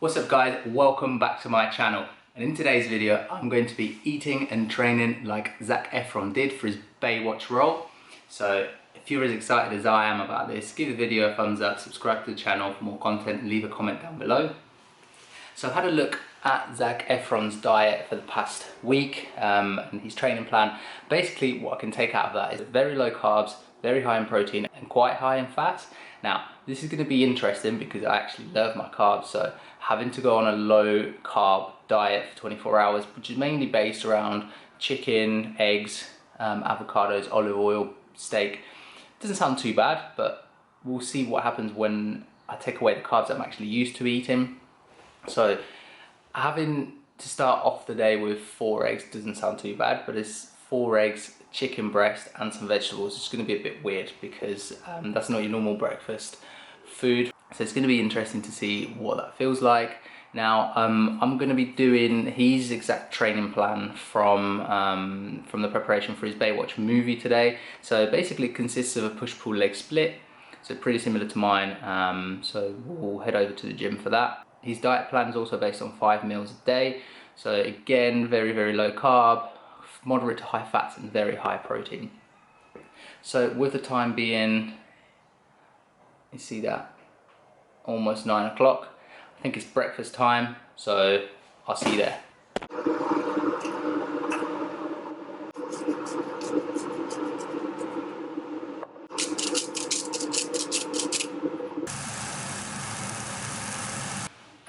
What's up guys, welcome back to my channel, and in today's video I'm going to be eating and training like Zac Efron did for his Baywatch role. So if you're as excited as I am about this, give the video a thumbs up, subscribe to the channel for more content and leave a comment down below. So I've had a look at Zac Efron's diet for the past week and his training plan. Basically what I can take out of that is very low carbs, very high in protein and quite high in fat. Now this is going to be interesting because I actually love my carbs, so having to go on a low carb diet for 24 hours, which is mainly based around chicken, eggs, avocados, olive oil, steak, doesn't sound too bad, but we'll see what happens when I take away the carbs that I'm actually used to eating. So having to start off the day with 4 eggs doesn't sound too bad, but it's 4 eggs, chicken breast and some vegetables. It's going to be a bit weird because that's not your normal breakfast food. So it's going to be interesting to see what that feels like. Now I'm going to be doing his exact training plan from the preparation for his Baywatch movie today. So basically it consists of a push-pull leg split, so pretty similar to mine. So we'll head over to the gym for that. His diet plan is also based on 5 meals a day. So again, very low carb, moderate to high fats and very high protein. So with the time being, you see that, almost 9 o'clock. I think it's breakfast time, so I'll see you there.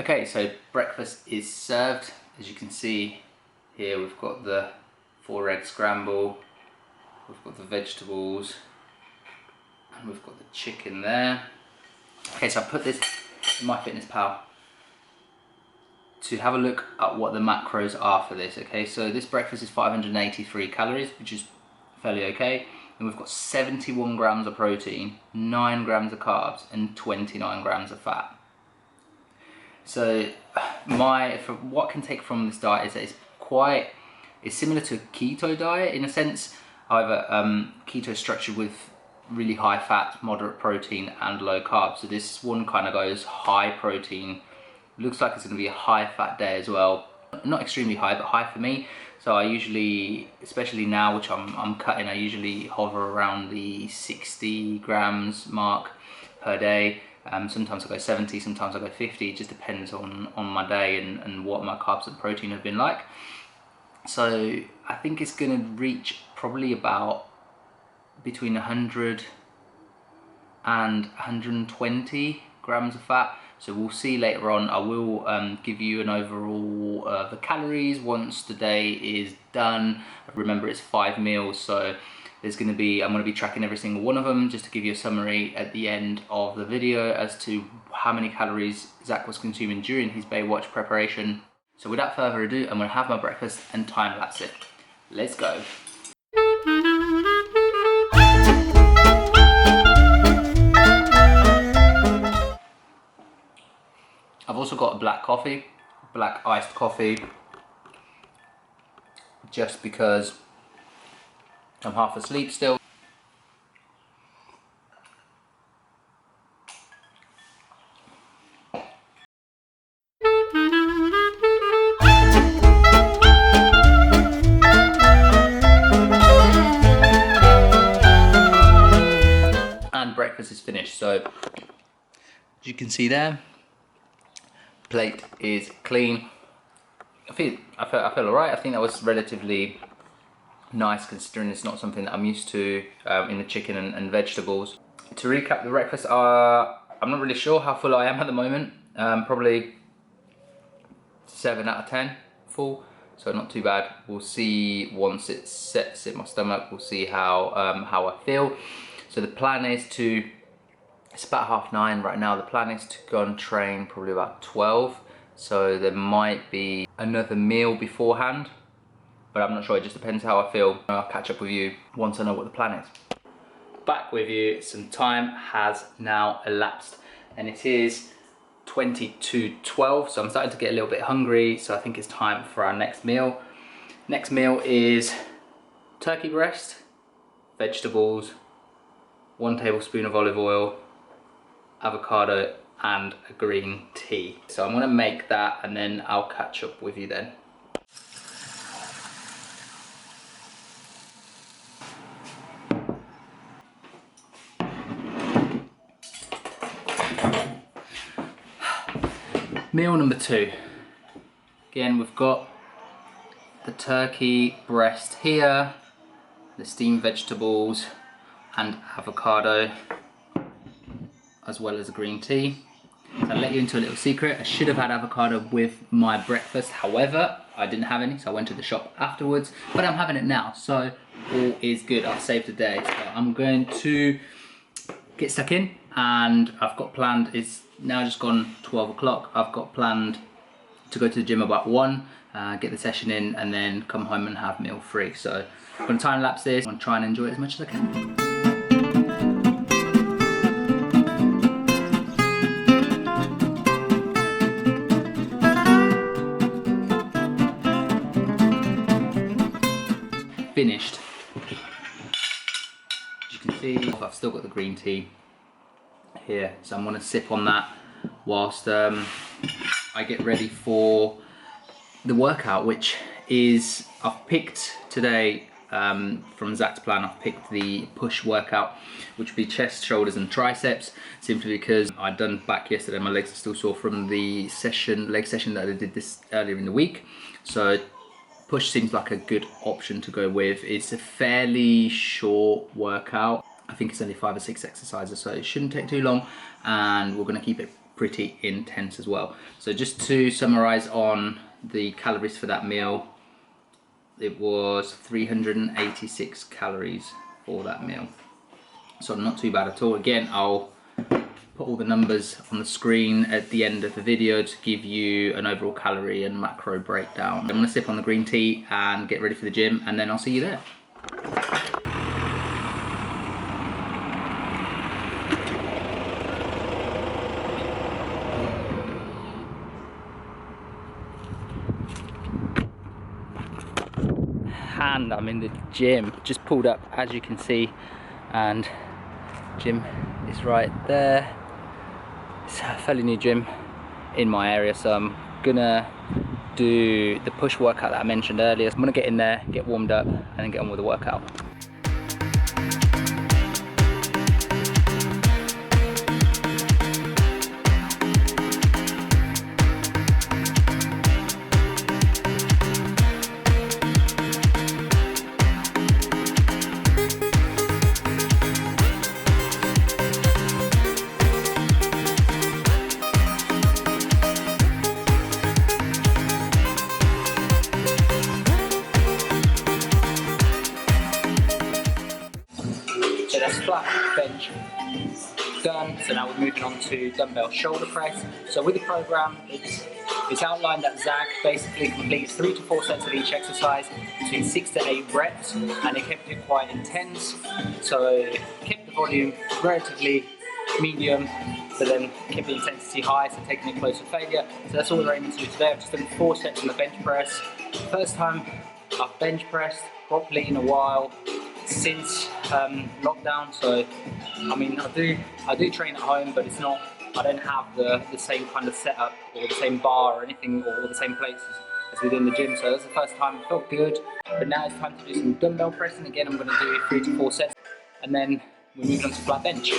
Okay, so breakfast is served. As you can see here, we've got the 4 egg scramble, we've got the vegetables, and we've got the chicken there. Okay, so I put this in MyFitnessPal to have a look at what the macros are for this. Okay, so this breakfast is 583 calories, which is fairly okay. And we've got 71 grams of protein, 9 grams of carbs, and 29 grams of fat. So what I can take from this diet is that it's similar to a keto diet in a sense. However, keto is structured with really high fat, moderate protein and low carb. So this one kind of goes high protein. Looks like it's going to be a high fat day as well. Not extremely high, but high for me. So I usually, especially now which I'm cutting, I usually hover around the 60 grams mark per day. Sometimes I go 70, sometimes I go 50. It just depends on my day and what my carbs and protein have been like. So I think it's going to reach probably about between 100 and 120 grams of fat. So we'll see later on. I will give you an overall of the calories once the day is done. Remember, it's 5 meals, so I'm going to be tracking every single one of them just to give you a summary at the end of the video as to how many calories Zac was consuming during his Baywatch preparation. So without further ado, I'm going to have my breakfast and time lapse it. Let's go. I've also got a black coffee, black iced coffee, just because I'm half asleep still. And breakfast is finished, so as you can see there, plate is clean. I feel alright. I think that was relatively nice considering it's not something that I'm used to in the chicken and vegetables. To recap the breakfast, I'm not really sure how full I am at the moment. Probably 7 out of 10 full, so not too bad. We'll see once it sets in my stomach. We'll see how I feel. So the plan is it's about 9:30 right now. The plan is to go and train probably about 12. So there might be another meal beforehand, but I'm not sure. It just depends how I feel. I'll catch up with you once I know what the plan is. Back with you. Some time has now elapsed and it is 22:12. So I'm starting to get a little bit hungry. So I think it's time for our next meal. Next meal is turkey breast, vegetables, 1 tablespoon of olive oil, avocado and a green tea. So I'm gonna make that and then I'll catch up with you then. Meal number 2. Again, we've got the turkey breast here, the steamed vegetables and avocado, as well as a green tea. So I'll let you into a little secret. I should have had avocado with my breakfast. However, I didn't have any, so I went to the shop afterwards, but I'm having it now. So all is good. I've saved the day. So I'm going to get stuck in, and I've got planned, it's now just gone 12 o'clock. I've got planned to go to the gym about 1, get the session in, and then come home and have meal 3. So I'm going to time lapse this. I'm going to try and enjoy it as much as I can. Finished. As you can see, I've still got the green tea here, so I'm going to sip on that whilst I get ready for the workout, which is, I've picked today from Zac's plan, I've picked the push workout, which would be chest, shoulders and triceps, simply because I'd done back yesterday. My legs are still sore from the leg session that I did this earlier in the week. So push seems like a good option to go with. It's a fairly short workout. I think it's only 5 or 6 exercises, so it shouldn't take too long, and we're going to keep it pretty intense as well. So just to summarize on the calories for that meal, it was 386 calories for that meal. So not too bad at all. Again, I'll put all the numbers on the screen at the end of the video to give you an overall calorie and macro breakdown. I'm going to sip on the green tea and get ready for the gym, and then I'll see you there. And I'm in the gym, just pulled up as you can see, and gym is right there. It's a fairly new gym in my area, so I'm gonna do the push workout that I mentioned earlier. So I'm gonna get in there, get warmed up, and then get on with the workout. So that's flat bench done. So now we're moving on to dumbbell shoulder press. So with the program, it's outlined that Zac basically completes 3 to 4 sets of each exercise between 6 to 8 reps, and it kept it quite intense. So kept the volume relatively medium, but then kept the intensity high, so taking it close to failure. So that's all we're aiming to do today. I've just done 4 sets on the bench press. First time I've bench pressed properly in a while since lockdown. So I mean, I do train at home, but it's not, I don't have the same kind of setup or the same bar or anything, or the same places as within the gym. So that's the first time. It felt good, but now it's time to do some dumbbell pressing. Again, I'm going to do 3 to 4 sets, and then we're moving on to flat bench.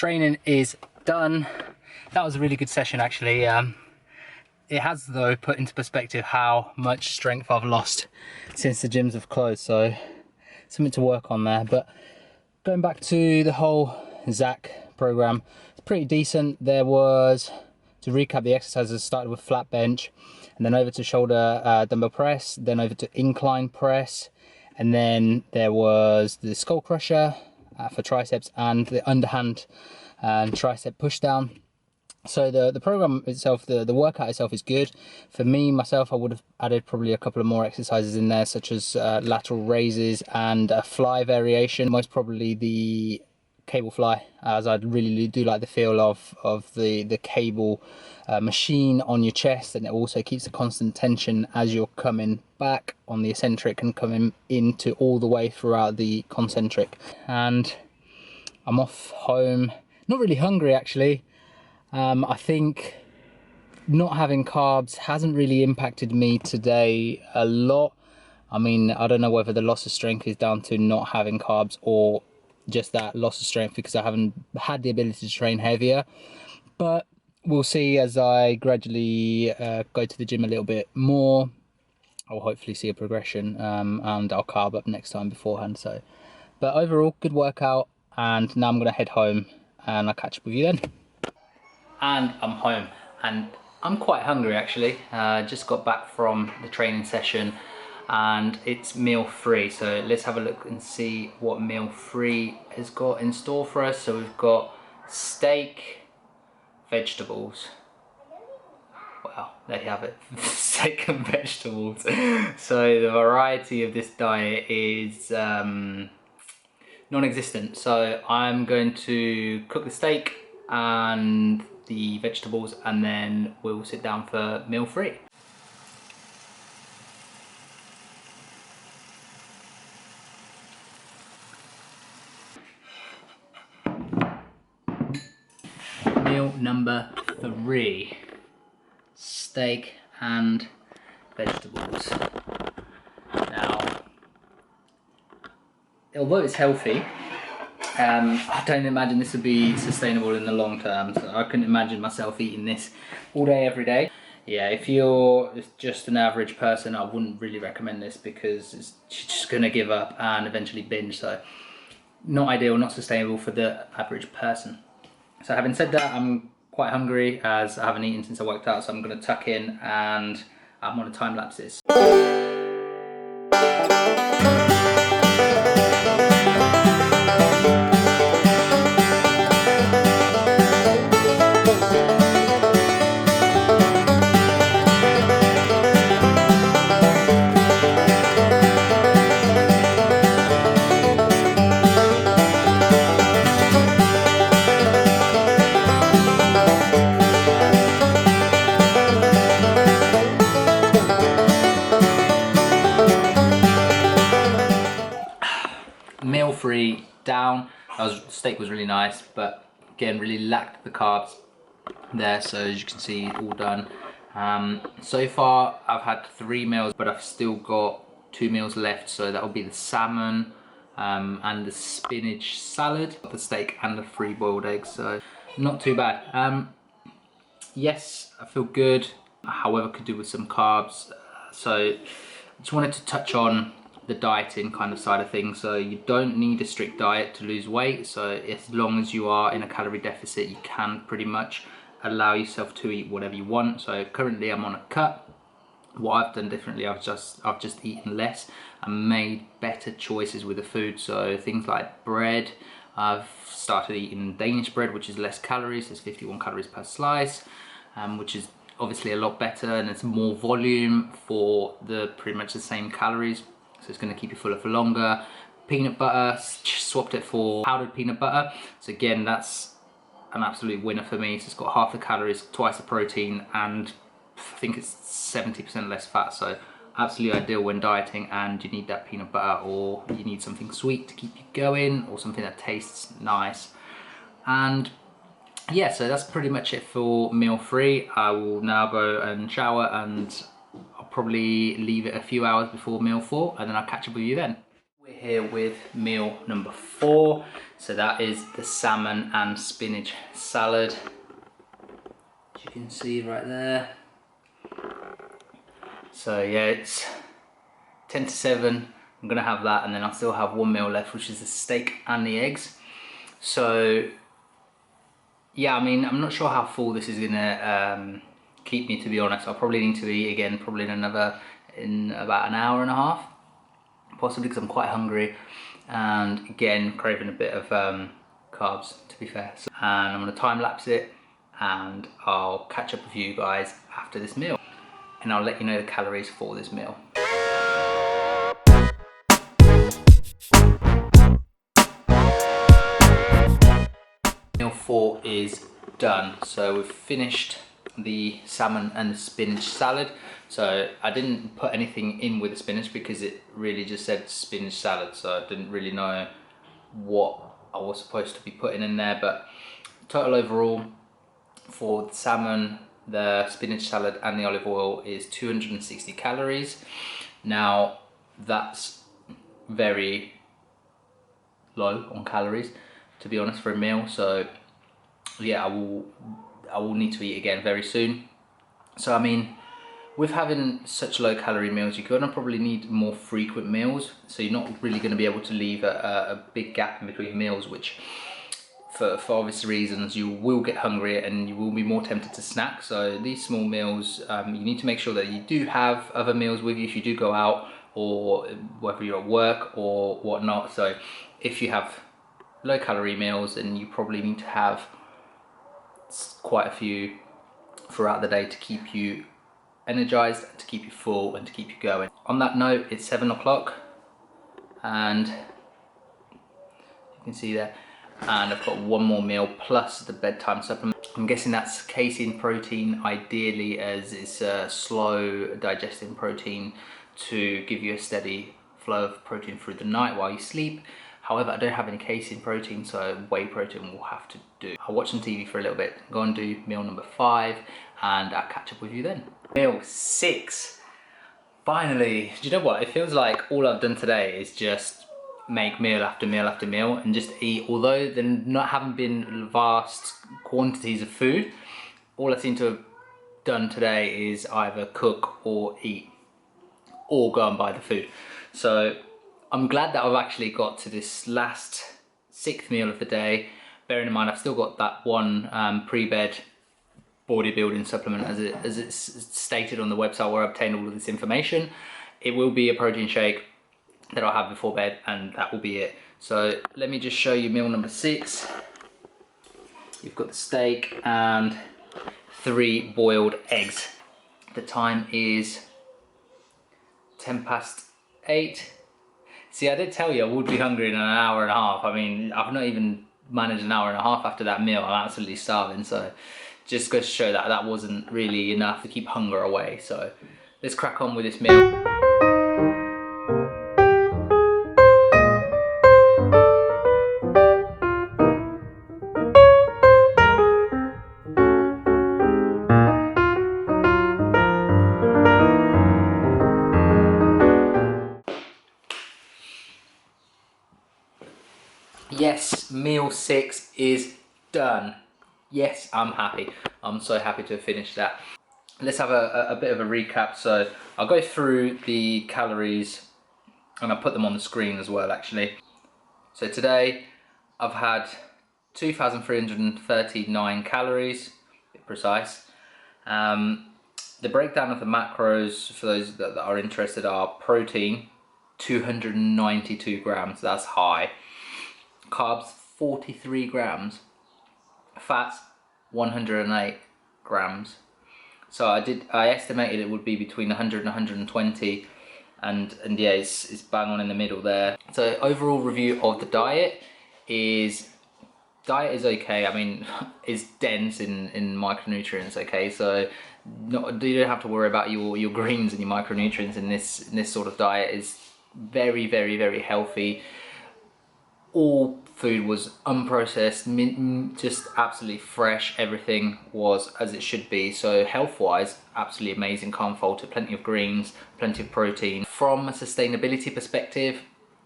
training is done. That was a really good session actually. It has though put into perspective how much strength I've lost since the gyms have closed, so something to work on there. But going back to the whole Zac program, it's pretty decent. There was, to recap the exercises, started with flat bench, and then over to shoulder dumbbell press, then over to incline press, and then there was the skull crusher for triceps and the underhand tricep push down. So the program itself, the workout itself is good. For me, myself, I would have added probably a couple of more exercises in there, such as lateral raises and a fly variation, most probably the cable fly, as I really do like the feel of the cable machine on your chest, and it also keeps a constant tension as you're coming back on the eccentric and coming into all the way throughout the concentric. And I'm off home, not really hungry actually. I think not having carbs hasn't really impacted me today a lot. I mean, I don't know whether the loss of strength is down to not having carbs or just that loss of strength because I haven't had the ability to train heavier. But we'll see as I gradually go to the gym a little bit more. I'll hopefully see a progression, and I'll carb up next time beforehand. So, but overall, good workout, and now I'm going to head home and I'll catch up with you then. And I'm home and I'm quite hungry actually. Just got back from the training session and it's meal free, so let's have a look and see what meal free has got in store for us. So we've got steak, vegetables. Well, there you have it. Steak and vegetables. So the variety of this diet is non-existent. So I'm going to cook the steak and the vegetables, and then we'll sit down for meal free. Meal number 3, steak and vegetables. Now, although it's healthy, I don't imagine this would be sustainable in the long term. So I couldn't imagine myself eating this all day, every day. Yeah, if you're just an average person, I wouldn't really recommend this because you're just gonna give up and eventually binge. So not ideal, not sustainable for the average person. So having said that, I'm quite hungry as I haven't eaten since I worked out. So I'm gonna tuck in and I'm on a time lapses. Meal free down. Steak was really nice, but again really lacked the carbs there. So as you can see, all done. So far I've had 3 meals, but I've still got 2 meals left. So that will be the salmon and the spinach salad, the steak and the 3 boiled eggs. So not too bad. Yes, I feel good. However, could do with some carbs. So just wanted to touch on the dieting kind of side of things. So you don't need a strict diet to lose weight. So as long as you are in a calorie deficit, you can pretty much allow yourself to eat whatever you want. So currently I'm on a cut. What I've done differently, I've just eaten less and made better choices with the food. So things like bread, I've started eating Danish bread, which is less calories. There's 51 calories per slice, which is obviously a lot better, and it's more volume for the pretty much the same calories. So it's going to keep you fuller for longer. Peanut butter, swapped it for powdered peanut butter. So again, that's an absolute winner for me. So it's got half the calories, twice the protein, and I think it's 70% less fat. So absolutely ideal when dieting and you need that peanut butter, or you need something sweet to keep you going, or something that tastes nice. And yeah, so that's pretty much it for meal free. I will now go and shower, and I'll probably leave it a few hours before meal 4, and then I'll catch up with you then. We're here with meal number 4. So that is the salmon and spinach salad. As you can see right there. So yeah, it's 10 to 7. I'm gonna have that, and then I'll still have one meal left, which is the steak and the eggs. So yeah, I mean, I'm not sure how full this is gonna keep me, to be honest. I'll probably need to eat again probably in about an hour and a half, possibly, because I'm quite hungry, and again craving a bit of carbs, to be fair. So, and I'm gonna time lapse it, and I'll catch up with you guys after this meal, and I'll let you know the calories for this meal. Meal 4 is done. So we've finished the salmon and the spinach salad. So I didn't put anything in with the spinach because it really just said spinach salad, so I didn't really know what I was supposed to be putting in there. But total overall for the salmon, the spinach salad and the olive oil is 260 calories. Now that's very low on calories, to be honest, for a meal. So yeah, I will need to eat again very soon. So I mean, with having such low calorie meals, you're gonna probably need more frequent meals. So you're not really gonna be able to leave a big gap in between meals, which for obvious reasons you will get hungry and you will be more tempted to snack. So these small meals, you need to make sure that you do have other meals with you if you do go out, or whether you're at work or whatnot. So if you have low calorie meals, then you probably need to have quite a few throughout the day to keep you energized, to keep you full, and to keep you going. On that note, it's 7 o'clock, and you can see there, and I've got one more meal plus the bedtime supplement. I'm guessing that's casein protein, ideally, as it's a slow digesting protein to give you a steady flow of protein through the night while you sleep. However, I don't have any casein protein, so whey protein will have to do. I'll watch some TV for a little bit, go and do meal number 5, and I'll catch up with you then. Meal 6. Finally. Do you know what? It feels like all I've done today is just make meal after meal after meal and just eat. Although there haven't been vast quantities of food, all I seem to have done today is either cook or eat, or go and buy the food. So I'm glad that I've actually got to this last 6th meal of the day. Bearing in mind I've still got that one pre-bed bodybuilding supplement as it's stated on the website where I obtained all of this information. It will be a protein shake that I'll have before bed, and that will be it. So let me just show you meal number 6. You've got the steak and 3 boiled eggs. The time is 8:10. See, I did tell you I would be hungry in an hour and a half. I mean, I've not even managed an hour and a half after that meal. I'm absolutely starving. So just goes to show that that wasn't really enough to keep hunger away. So let's crack on with this meal. Yes, meal 6 is done. Yes, I'm happy. I'm so happy to have finished that. Let's have a bit of a recap. So I'll go through the calories, and I'll put them on the screen as well, actually. So today I've had 2,339 calories, to be precise. The breakdown of the macros, for those that are interested, are protein, 292 grams, that's high. Carbs, 43 grams. Fats, 108 grams. So I estimated it would be between 100 and 120, and yeah, it's bang on in the middle there. So overall review of the diet is okay. I mean, it's dense in micronutrients, okay? So you don't have to worry about your greens and your micronutrients in this sort of diet. Is very, very, very healthy. All food was unprocessed, just absolutely fresh. Everything was as it should be. So health-wise, absolutely amazing, can't fault it. Plenty of greens, plenty of protein. From a sustainability perspective,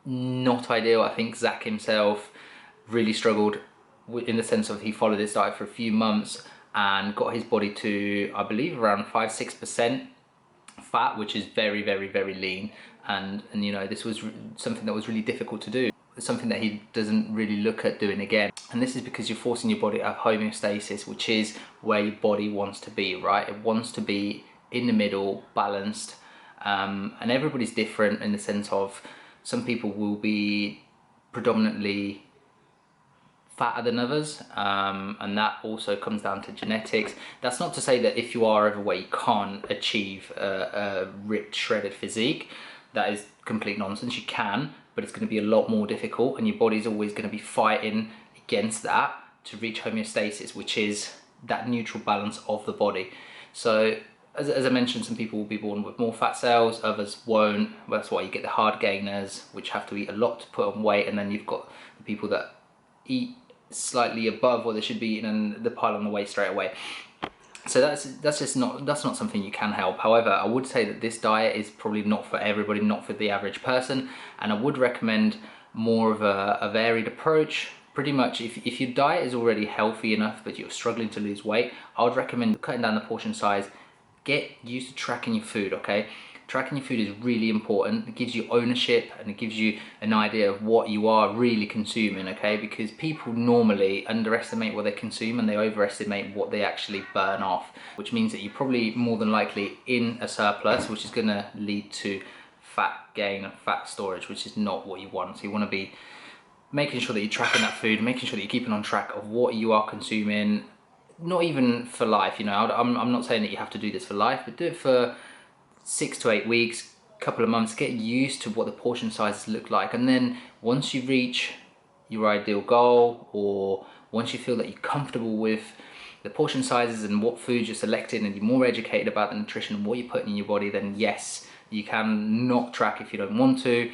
not ideal. I think Zac himself really struggled in the sense of he followed this diet for a few months and got his body to, I believe, around 5-6% fat, which is very, very, very lean. And you know, this was something that was really difficult to do. It's something that he doesn't really look at doing again. And this is because you're forcing your body to have homeostasis, which is where your body wants to be, right? It wants to be in the middle, balanced. And everybody's different in the sense of some people will be predominantly fatter than others, and that also comes down to genetics. That's not to say that if you are overweight you can't achieve a ripped, shredded physique. That is complete nonsense. You can, but it's going to be a lot more difficult, and your body's always going to be fighting against that to reach homeostasis, which is that neutral balance of the body. So as I mentioned, some people will be born with more fat cells, others won't. That's why you get the hard gainers, which have to eat a lot to put on weight, and then you've got the people that eat slightly above what they should be eating and they pile on the weight straight away. So that's not something you can help. However, I would say that this diet is probably not for everybody, not for the average person, and I would recommend more of a varied approach. Pretty much, if your diet is already healthy enough but you're struggling to lose weight, I would recommend cutting down the portion size. Get used to tracking your food, okay? Tracking your food is really important. It gives you ownership and it gives you an idea of what you are really consuming, okay? Because people normally underestimate what they consume and they overestimate what they actually burn off, which means that you're probably more than likely in a surplus, which is gonna lead to fat gain and fat storage, which is not what you want. So you wanna be making sure that you're tracking that food, making sure that you're keeping on track of what you are consuming, not even for life, you know. I'm not saying that you have to do this for life, but do it for 6 to 8 weeks, couple of months, get used to what the portion sizes look like. And then once you reach your ideal goal, or once you feel that you're comfortable with the portion sizes and what foods you're selecting, and you're more educated about the nutrition and what you're putting in your body, then yes, you can not track if you don't want to.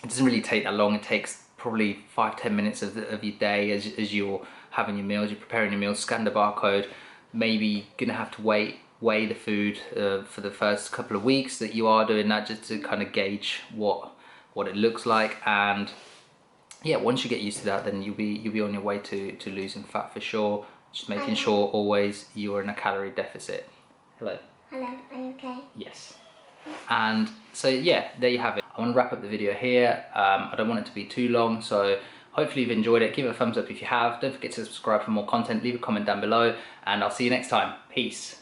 It doesn't really take that long. It takes probably 5-10 minutes of your day as you're having your meals, you're preparing your meals, scan the barcode. Maybe gonna have to weigh the food for the first couple of weeks that you are doing that, just to kind of gauge what it looks like. And yeah, once you get used to that, then you'll be on your way to losing fat for sure. Just making sure always you're in a calorie deficit. Hello. Hello, are you okay? Yes. And so yeah, there you have it. I want to wrap up the video here. I don't want it to be too long, so hopefully you've enjoyed it. Give it a thumbs up if you have. Don't forget to subscribe for more content. Leave a comment down below, and I'll see you next time. Peace.